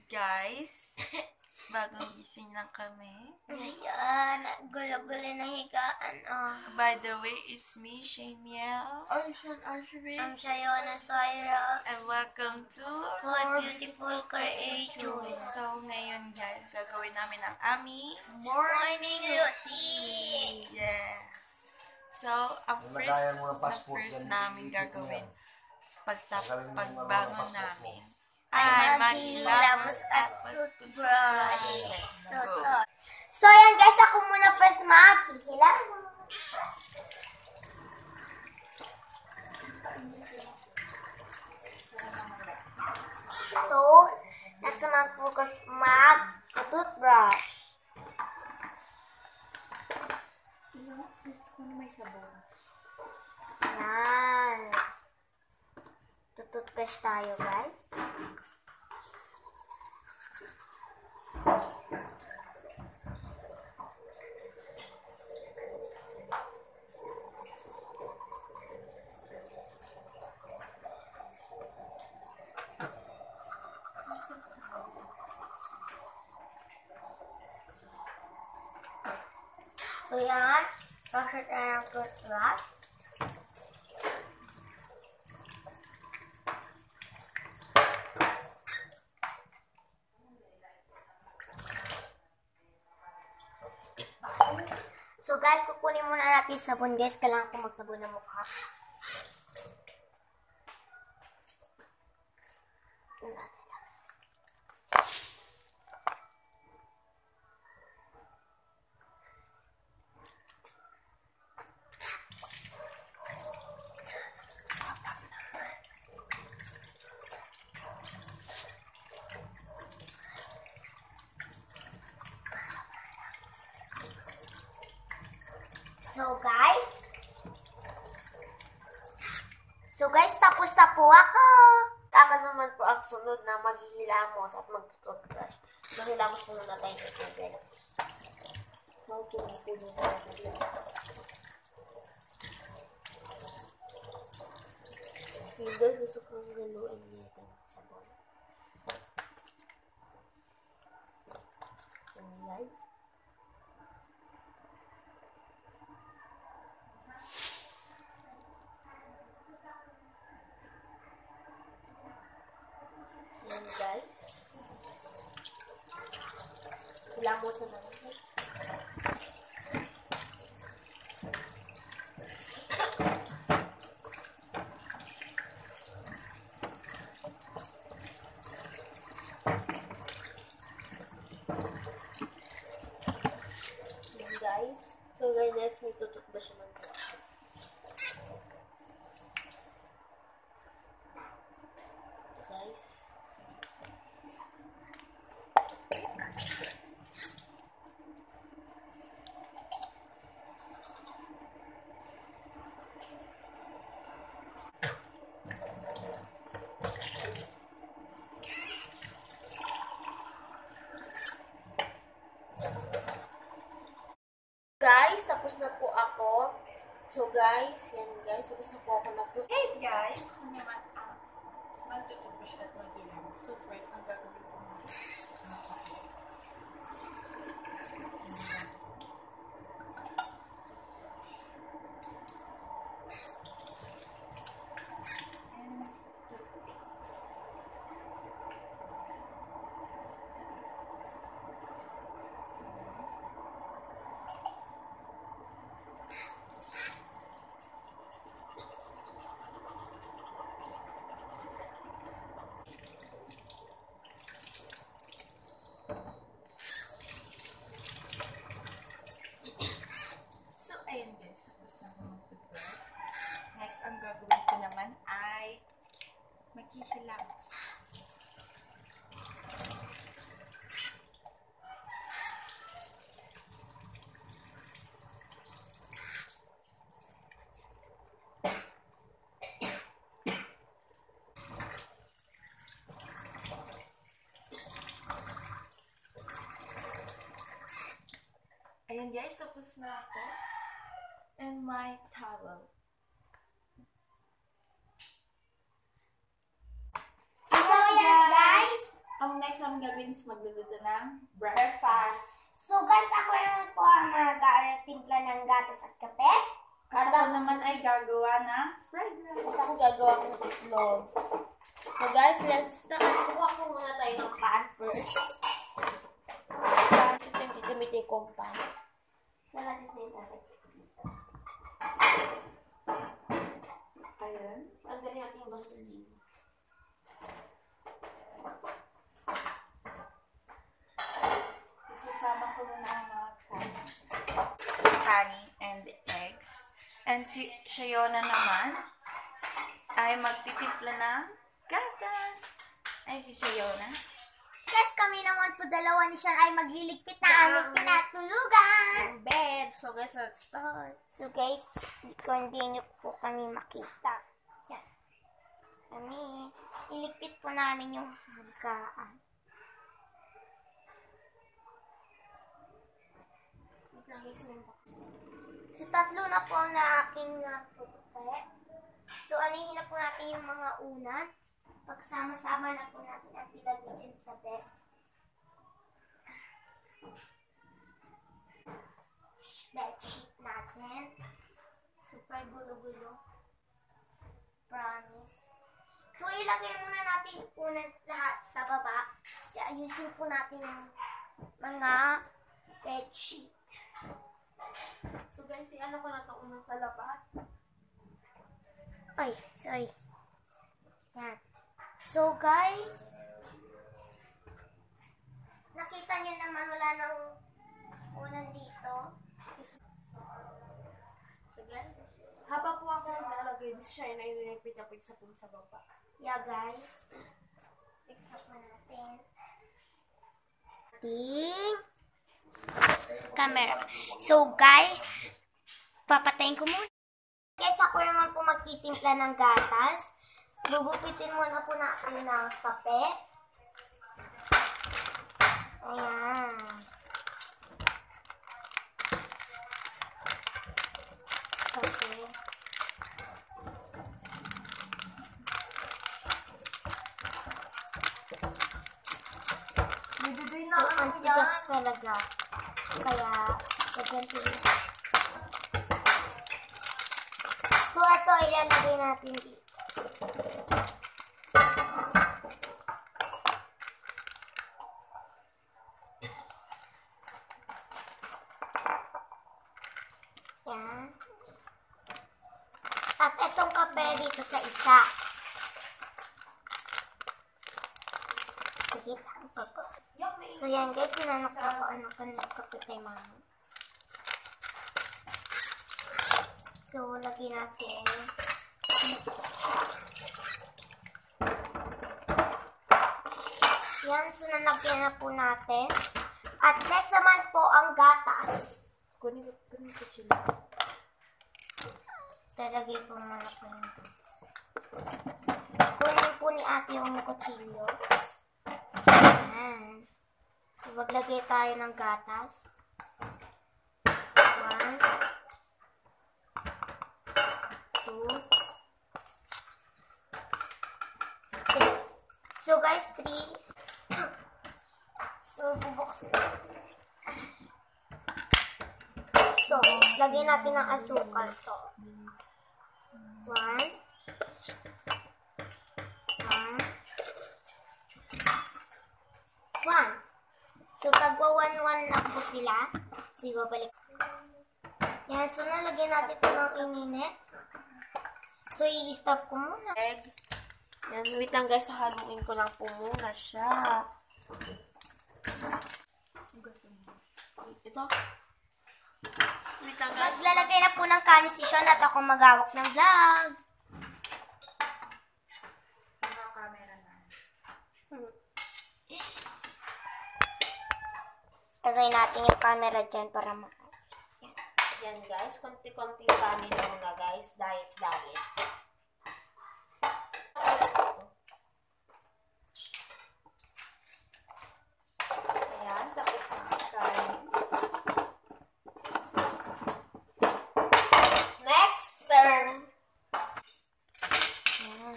Guys, bagong gising lang kami. Ayan, gulo-gulo na higaan, oh. By the way, it's me, Shamiel. I'm Shayona Syra. And welcome to For Beautiful Creatures. So, ngayon guys, gagawin namin ang aming Morning routine. Yes. So, ang first namin gagawin pagbangon namin ay maghilamos at mag-toothbrush. Let's go. So, ayan guys, ako muna first maghihilamos. So, next naman po mag-toothbrush. Gusto ko na may sabon. Ayan. Toothbrush tayo, guys. So, yan. Kasi tayo ng toothbrush. So guys, kukunin muna natin sabon guys. Kailangan ko magsabon ng mukha. So guys, tapos na po ako. Ako naman po ang sunod na maghihilamos at mag-toothbrush. Maghilamos muna natin ito. Magpuno na natin. Hindi, gusto kong haluin niya ito ng sabon. Guys. Yan guys. Hilamos na natin. Guys. So guys, next magtututbrush naman po. Guys. Guys, tapos na po ako. So guys, yan guys, tapos na po ako nag-toothbrush. Hey guys, ako naman ang mag-toothbrush at mag-hilamos. So first, ang gagawin ko muna. Maghihilamos. Ayan guys, tapos na ako. And my towel. So, yan guys. Ang next namin gagawin is magluluto ng breakfast. So guys, ako naman po ang mag-timpla ng gatas at kape. At ako naman ay gagawa ng fried rice. At ako gagawa ko ng itlog. So guys, let's start. Kuha ko muna tayo ng pan first. Kasi ito yung gagamitin kong pan. So, natin na yung ayan. Tanggalin natin yung gasolina. Isasama ko muna ang mga kanin and eggs. And si Shayona naman ay magtitimpla ng gatas. Ay, si Shayona. Guys, kami naman po dalawa ni Sean ay magliligpit na aming tinatulugan. Ang bed. So guys, let's start. So guys, kung hindi nyo po kami makita. Yan. Kami, iligpit po namin yung hanggaan. So, tatlo na po na aking pupupe. So, anihin na po natin yung mga unan. Pagsama-sama na po natin ang tilagay dyan sa bed. Bedsheet natin. Super gulo-gulo. Promise. So, ilagay muna natin unan lahat sa baba. Kasi ayusin po natin yung mga bedsheet. So guys, ano ko na ito unang sa labas. Ay, sorry. Yan. So, guys, nakita nyo naman wala nang ulan dito. So guys, habang po ako naglalagay, siya na inilipit na po sa baba. Yeah, guys. Pick up na natin. Ating camera. So, guys, papatayin ko muna. Guys, ako naman po magtitimpla ng gatas. Bubupitin muna po natin ng kape. Ayan. Okay. So, ang tigas talaga. Kaya, gaganti. So, ito ilalagay natin dito. Yan. At itong kape dito sa isa. Sige, tama po. So, yan guys, sinanok na po ano ka ng kape kay mama. So, lagyan natin. Yan, so nalagyan na po natin. At next naman po ang gatas. Kunin ko chili. Lalagay po muna po yung kunin po ni ate yung kutsilyo. Ayan. So, maglagay tayo ng gatas. 1, 2, 3. So, guys, 3. So, bubuksan. So, lagyan natin ng asukal to. 1, 1, 1. So, tagwa 1-1 na po sila. So, ibabalik. Yan. So, nalagyan natin ito ng ininit. So, i-stop ko muna. Egg. Yan, wait lang guys, haluin ko lang po muna siya. Ito. Wait lang guys. Maglalagay na po ng kanin si Sean at ako magawak ng vlog. Lalagay natin yung camera dyan para maayos. Yan. Yan guys, konti-konti kanin lang na guys. Diet. Ayan, tapos na ang kanin. Next, serve. Yan.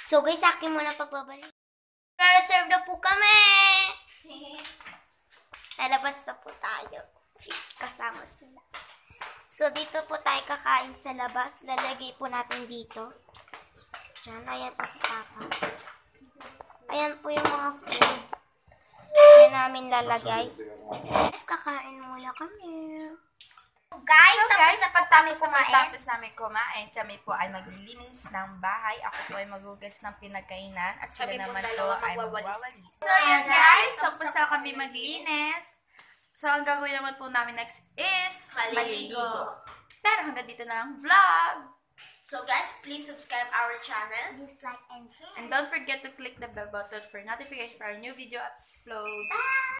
So guys, akin muna pagbabalik. Reserve na po kami! Lalabas na po tayo. Kasama sila. So, dito po tayo kakain sa labas. Lalagay po natin dito. Diyan, ayan po si Papa. Ayan po yung mga food. Yan namin lalagay. Guys, kakain muna kami. Guys, tapos na Tapos namin kumain, kami po ay maglilinis ng bahay. Ako po ay maghugas ng pinagkainan at sila Kami po naman po dalawa ay magwawalis. magwawalis. So, yan guys. Tapos na kami maglinis. So, ang gagawin naman po namin next is Maliligo. Pero hanggang dito na ang vlog. So guys, please subscribe our channel. Please like and share. And don't forget to click the bell button for notification for our new video upload.